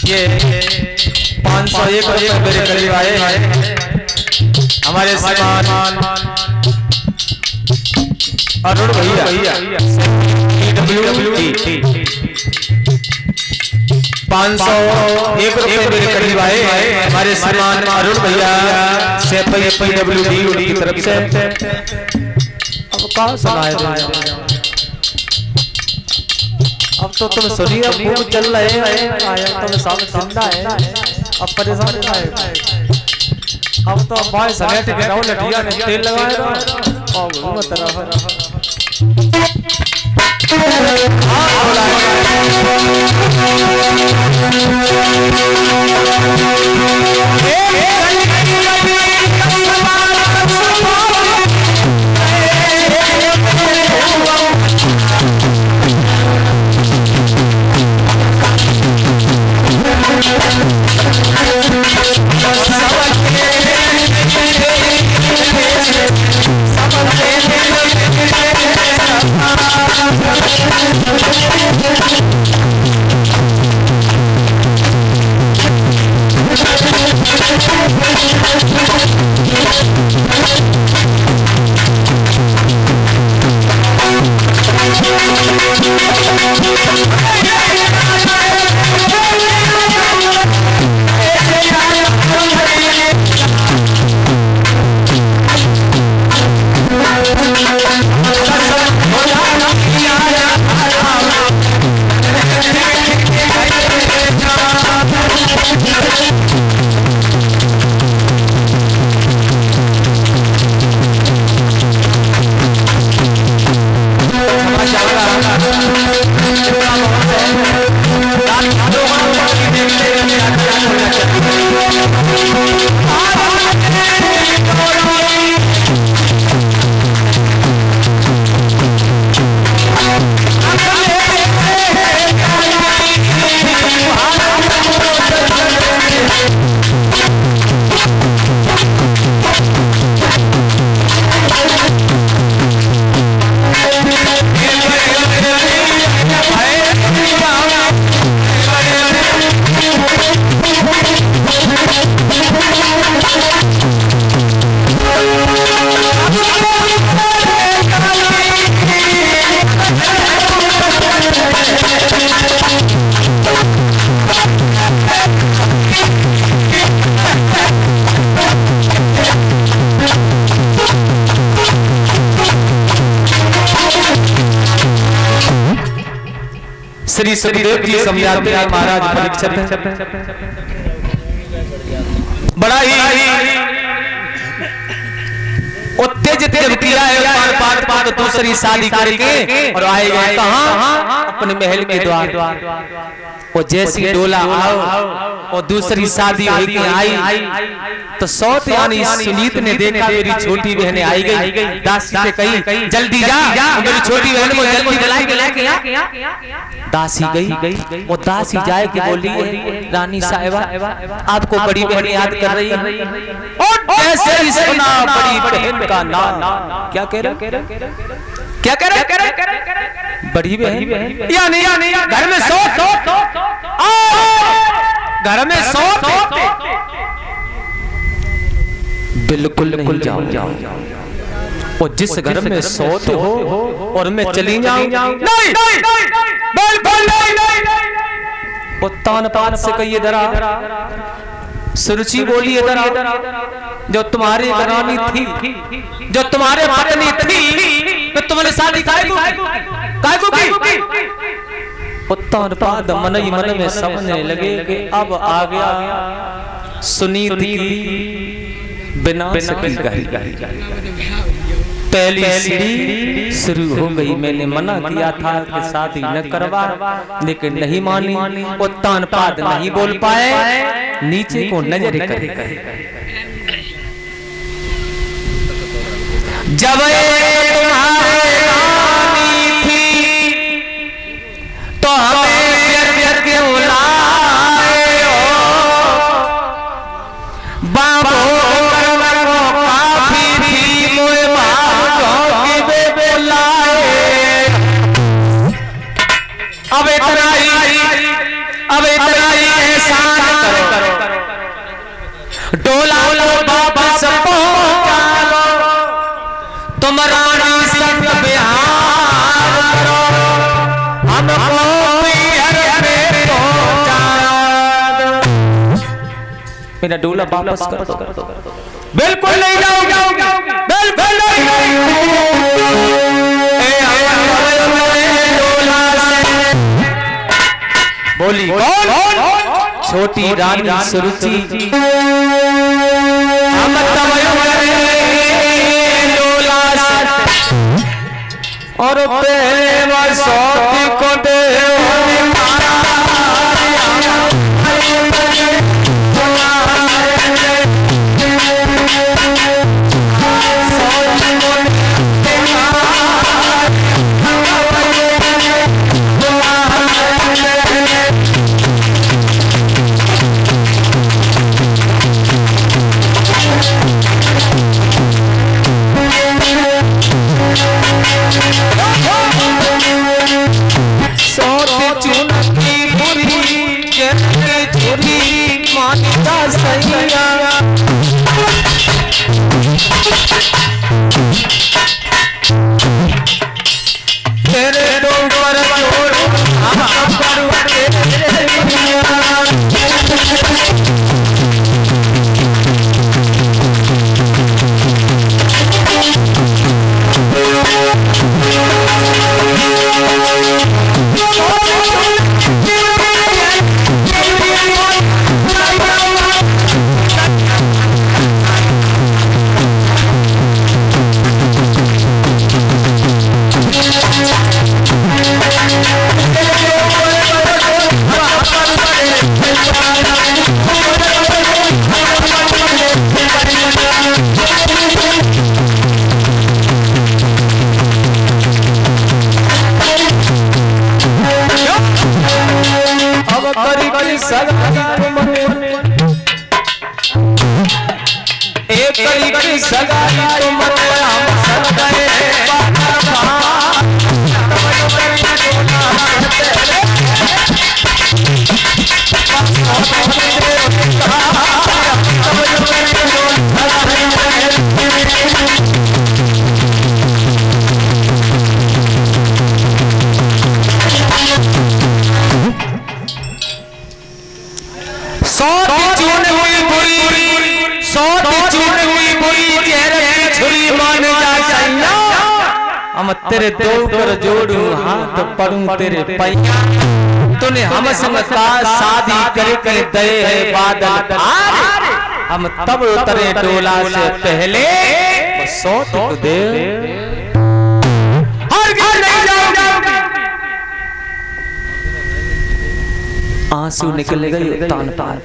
ये 501 रुपए मेरे करीब आए हमारे श्रीमान अरुण भैया 501 रुपए मेरे करीब आए हमारे श्रीमान अरुण भैया से PWD की तरफ से। अब कहाँ सुनाए अब तो तुम सुनिए, अब खूब चल रहे हैं, तुम सब जिंदा है, अब परेशान है। अब तो भाई समेट के रहो लटिया ने तेल लगाएगा और घूम तरफ श्री सुखदेव जी समझाते हैं महाराज परीक्षित बड़ा ही उत्तेजित जब किया है पात दूसरी शादी करके और आए गए कहाँ अपने महल के द्वार। वो जैसी डोला आओ और दूसरी शादी होके आई तो सौत यानी सुनीत ने देखा मेरी छोटी बहनें आई गई, दासी से कही जल्दी जा मेरी छोटी बहन को जल्दी बुला के लेके आ। दासी गई, वो दासी जाए कि बोली रानी साहिबा आपको बड़ी बहन याद कर रही है और कैसे ही सुना बड़ी बहन का नाम क्या कह रहे बड़ी बहन यानी घर में सो घर में सो बिल्कुल नहीं जाओ और जिस घर में सोते हो और मैं चली जाऊं, नहीं बिल्कुल नहीं। वो तान पात से कहिए दरा, सुरुचि बोली दरा, जो तुम्हारी घरानी थी, जो तुम्हारे पत्नी थी, तो तुमने शादी काय को की? तान पात मन ही मन में समझने लगे कि अब आ गया सुनीति की विनाश की घड़ी। पहली सीढ़ी शुरू हो गई। मैंने मना किया था कि शादी न करवा, लेकिन नहीं मानी। वो तान पात नहीं बोल पाए, नीचे को नजर करे। जब तुम्हारे रानी थी तो हमें व्यर्थ क्यों लाए हो? बाबो अब इतना ही एहसान करो, डोला लो वापस पहुंचा लो, तुम रानी सब बिहार करो, हमको पियर में पहुंचा दो। मेरा डोला वापस कर दो। बिल्कुल नहीं जाओगे, बिल्कुल नहीं। बोली कौन? छोटी रानी सुरुचि। हम और प्रेम सौती को दे तेरे दो कर जोड़ू हाथ पड़ू तेरे पैया, तूने हम संग शादी करके दे है बादल पार, हम तब उतरे डोला से पहले सौत को दे। हर घर नहीं जाओगे। आंसू निकल गए, तान पार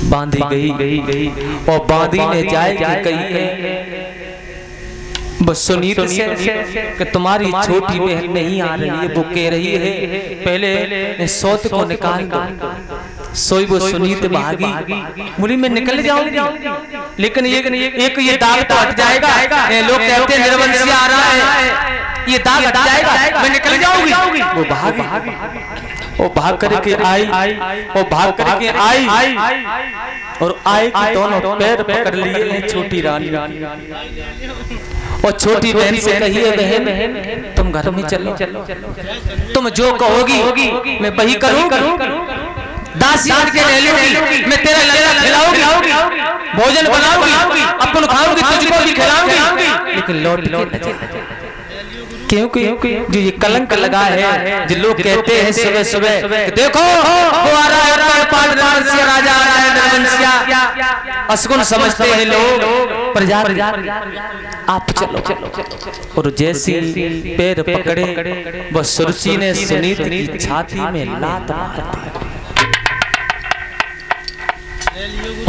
बांधी गई और बांधी ने जाए कही है बस सुनीत से कि तुम्हारी छोटी बहन नहीं आ रही है। वो कह रही है पहले सौत को निकाल दो। सोई वो सुनीत भागी, मुरी में निकल जाऊंगी, लेकिन ये दाग तो हट जाएगा। लोग कहते हैं निर्वंशी आ रहा है, ये दाग हट जाएगा, मैं निकल जाऊंगी। वो भागी वो भाग करके आई, वो भाग करके आई और आए कि दोनों पैर पकड़ लिए छोटी रानी। और छोटी बहन से कहिए बहन तुम घर में चलो, तुम जो कहोगी मैं वही करूंगी। दासी बन के रह लूंगी, मैं तेरा लंगर खिलाऊंगी, भोजन बनाऊंगी, अपन खाऊंगी, तुझको भी खिलाऊंगी, लेकिन लौट के क्योंकि जो ये कलंक लगा है, जो लोग कहते हैं सुबह सुबह देखो वो आ रहा है राजा असगुन समझते हैं लोग प्रजा। आप चलो। और जैसी पैर पकड़े वो सुरुचि ने सुनीत की छाती में लात मारी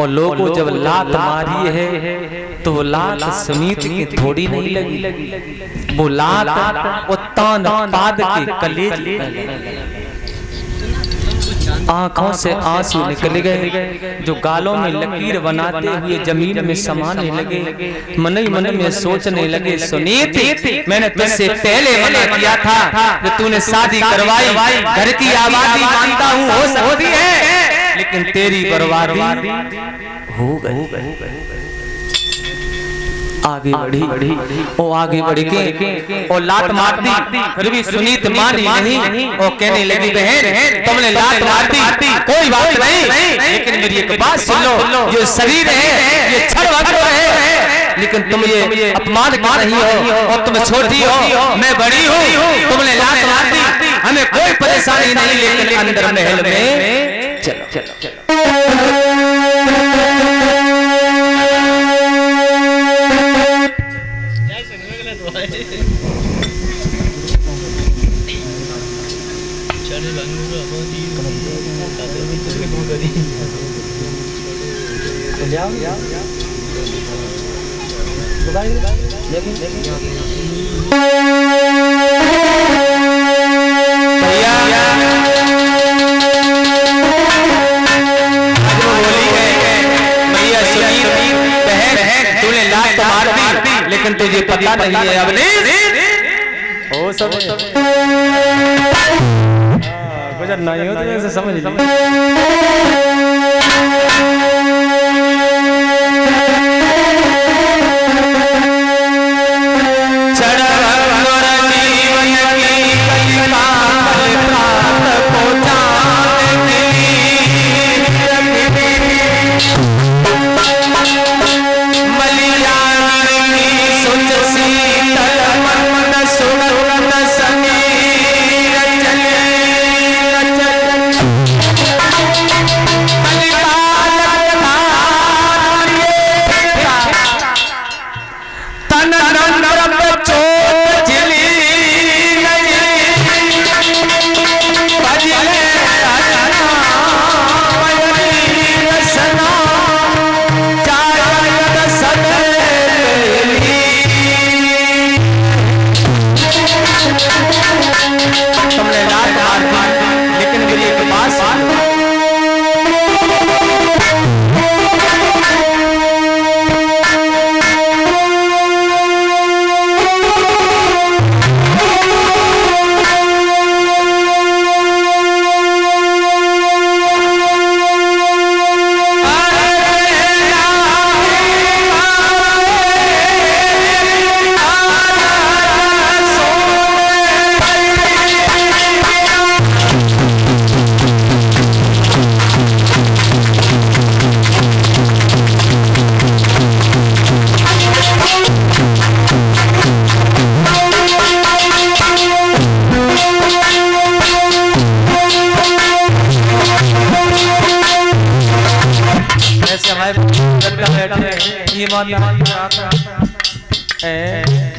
और लोगों जब लात मारी है तो वो लात सुनीत की थोड़ी नहीं लगी, वो लात वो तान पाद के कलेजे आंखों से आंसू निकल गए, जो गालों में लकीर बनाते हुए जमीन में समाने लगे। मन ही मन में सोचने लगे सुनीत मैंने तुझसे पहले मना किया था कि तूने शादी करवाई, घर की आबादी मानता हूँ हो सकती है, लेकिन तेरी बर्बादी हो गई। आगे बढ़ी वो आगे बढ़ के और लात मारती, फिर भी सुनीत मानी नहीं और कहने लगी बहन तुमने लात मारती कोई बात नहीं, लेकिन मेरी एक बात सुन लो, ये शरीर है ये क्षण है, लेकिन तुम ये अपमान कर रही हो और तुम छोटी हो मैं बड़ी हूँ, तुमने लात मारती हमें कोई परेशानी नहीं, लेकिन अंदर महल में चलो। लेकिन तुझे पता नहीं है अब नहीं हो सब गुजर नहीं हो तो ऐसे समझ तो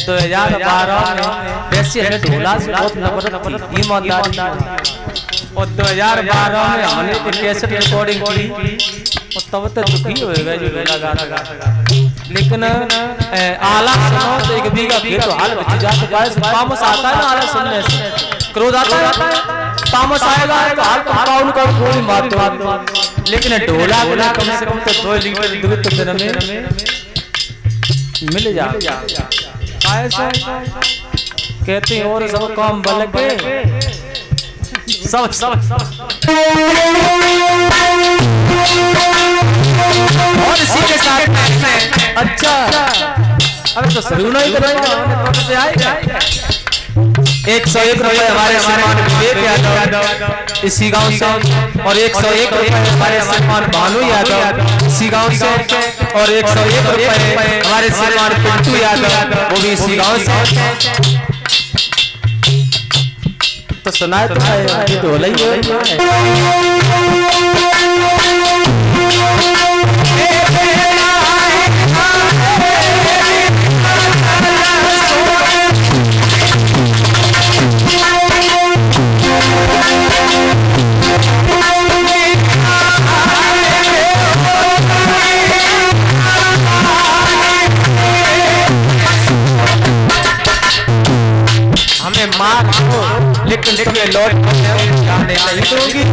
2012 में वैसे हमें ढोला से बहुत नफरत थी ईमानदारी, और 2012 में हमने एक कैसेट रिकॉर्डिंग की और तब तक दुखी हो गए जो ढोला गाता, लेकिन आला सुनो तो एक बीघा खेत तो हाल बच जाते गाय से तामस आता है ना, आला सुनने से क्रोध आता है, तामस आएगा तो हाल पाउन का कोई मारते, लेकिन ढोला गुना कम से कम तो 2 लीटर दूध तो दिन में मिल जाए। कहते हैं और सब काम बल के और इसी के साथ में अच्छा अरे तो सुनो ही तो आएगा 101 रुपए हमारे श्रीमान विवेक यादव इसी गांव से और 101 रुपए हमारे श्रीमान भानु यादव इसी गांव से और 101 रुपए हमारे श्रीमान पिंटू यादव वो भी इसी गांव से। तो सुनाए तो है तो होला ही मार लेकिन तुम्हें लौट जाने नहीं दूंगी।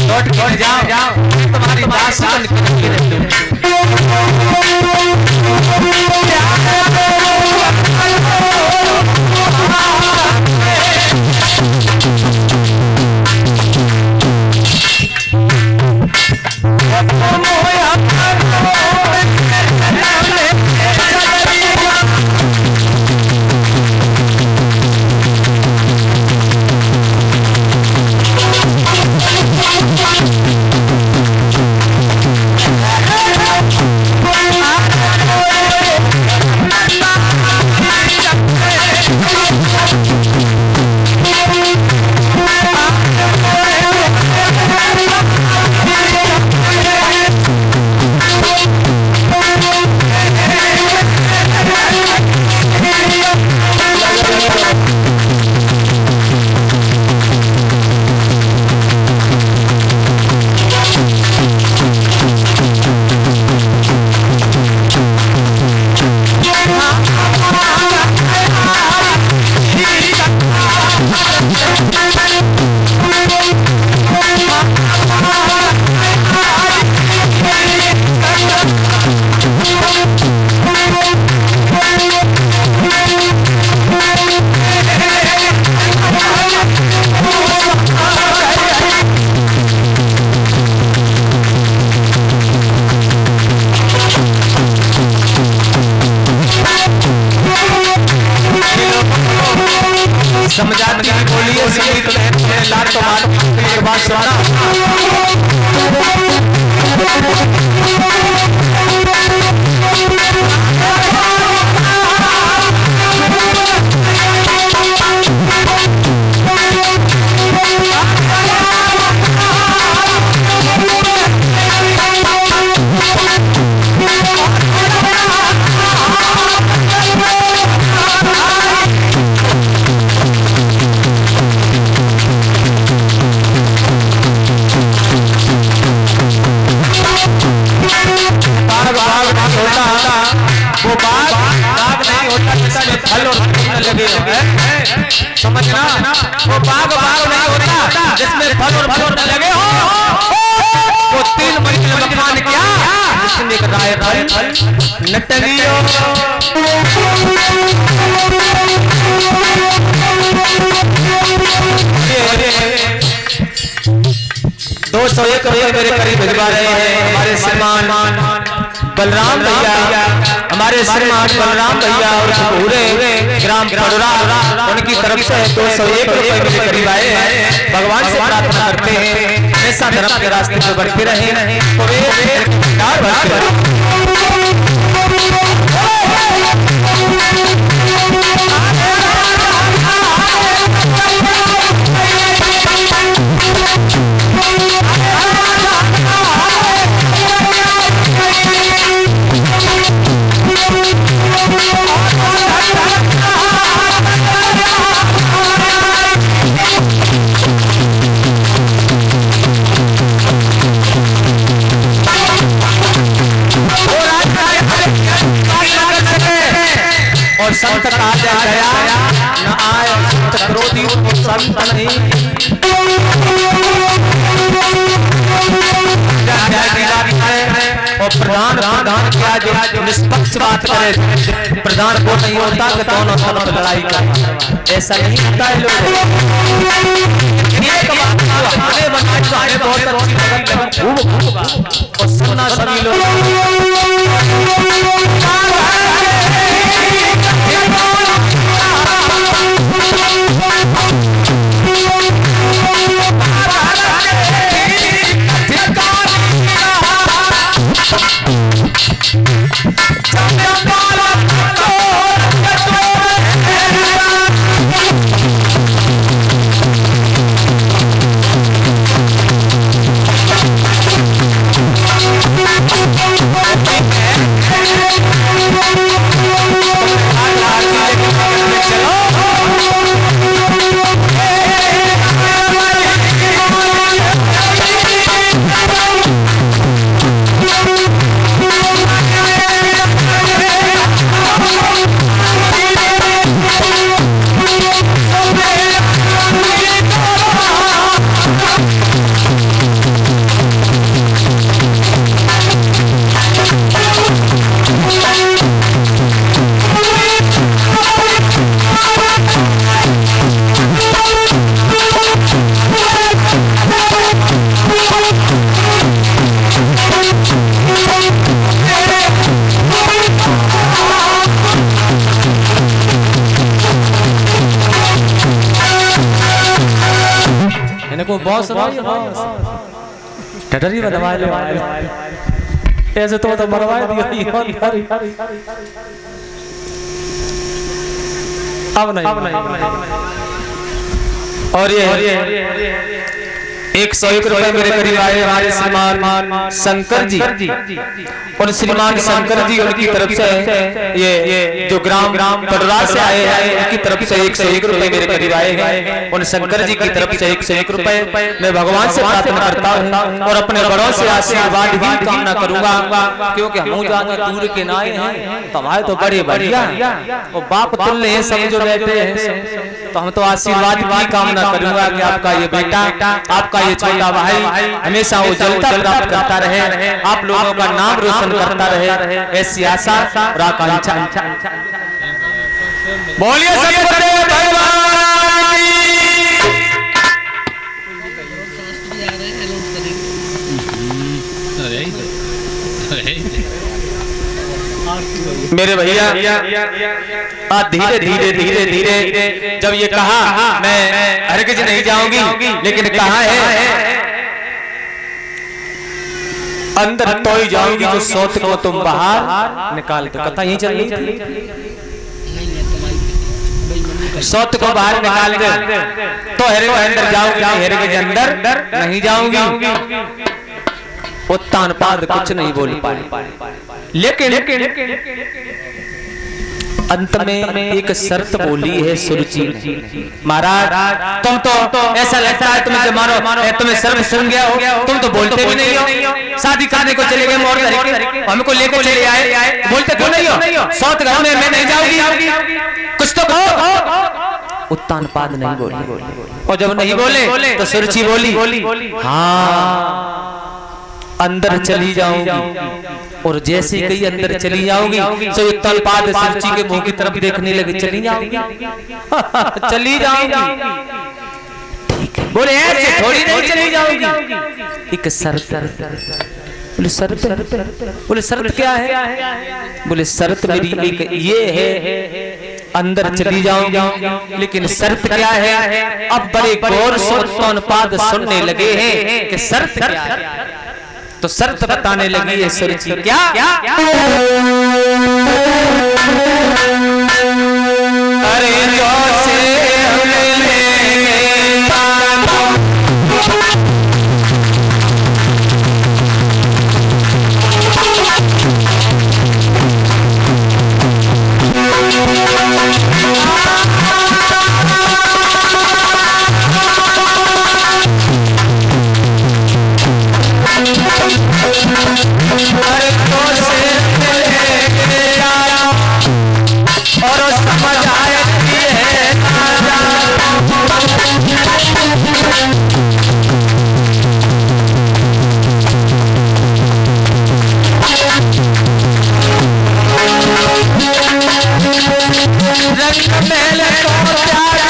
लौट जाओ तुम्हारी दास समझाने की बोलिए संगीत लाट तो मार बात सुना समझना वो बाग नहीं होता जिसमें फल और फल न लगे हो वो 3 मंजिल मकान क्या जिसने कराए फल नटलियो 201 रुपए मेरे करीब भिजवा रहे हैं हमारे श्रीमान बलराम भैया हमारे श्रीमान बलराम भैया और पूरे ग्राम पड़ोरा उनकी तरफ से 201 रुपए मेरे करीब आए हैं। भगवान से प्रार्थना करते हैं हमेशा धर्म के रास्ते पर बढ़ते रहे तो वे और संत काज दया न आए, संत क्रोधी तो संत नहीं। और प्रधान क्या जो निष्पक्ष बात करे, प्रधान वो नहीं होता कि दोनों दोनों लड़ाई करे, ऐसा नहीं होता है लोग। हमें बनाए तो हमें बहुत अच्छी लगी, खूब और सुना सभी लोग। इनको बॉस टटरी बनवा ले, ऐसे तो मरवा दिया। अब नहीं। और ये 101 रुपए मेरे करीब आए हमारे श्रीमान शंकर जी, और श्रीमान शंकर जी उनकी तरफ से ये जो ग्राम पटरा से आए हैं उनकी तरफ से 101 रुपए मेरे करीब आए हैं। उन शंकर जी की तरफ से 101 रुपए मैं भगवान से प्रार्थना करता हूँ और अपने बड़ों से आशीर्वाद ही कामना करूंगा, क्योंकि हम ज्यादा दूर के ना हैं, तुम्हारे तो बड़े बढ़िया और बाप तुल्य हैं सब जो बैठे हैं, तो हम तो आशीर्वाद की कामना करूंगा कि आपका ये बेटा, आपका ये छोटा भाई हमेशा उज्जवलता प्राप्त करता रहे, आप लोगों का नाम रोशन करता रहे, ऐसी आशा और आकांक्षा। बोलिए सतगुरुदेव भगवान की। मेरे भैया धीरे धीरे धीरे धीरे जब ये कहा मैं हरगिज नहीं जाऊंगी, लेकिन कहा है अंदर तो ही जाऊंगी जो सोच को तुम बाहर निकाल दो। कथा यही चल रही थी, सोच को बाहर निकाल दे तो हेरे के अंदर जाऊंगी, हेरे के अंदर नहीं जाऊंगी। उत्तान पाद कुछ नहीं बोल पाए, लेकिन अंत में एक शर्त बोली है सुरुचि ने, महाराज तुम तो ऐसा लगता है तुम्हें मानो तुम्हें शर्त सुन गया हो, तुम तो बोलते भी नहीं हो, शादी करने को चले गए मोर करके, हमको लेकर चले आए, बोलते क्यों नहीं हो, सौत घर में मैं नहीं जाऊंगी, कुछ तो कहो। उत्तान पाद नहीं बोली, और जब नहीं बोले तो सुरुचि बोली हाँ अंदर चली जाऊंगी, और जैसे कहीं अंदर चली जाऊंगी तो उत्तान पाद सुरुचि के मुंह की तरफ देखने लगे, चली जाऊंगी चली जाऊंगी, बोले ऐसे थोड़ी नहीं चली जाऊंगी, एक शर्त। बोले शर्त? बोले शर्त क्या है? बोले शर्त मेरी एक ये है अंदर चली जाऊंगी, लेकिन शर्त क्या है? अब बड़े गौर से उत्तान पाद सुनने लगे हैं कि शर्त क्या है, तो शर्त बताने लगी है सुरुचि। क्या? अरे जो से अरे तो से महल तो प्यार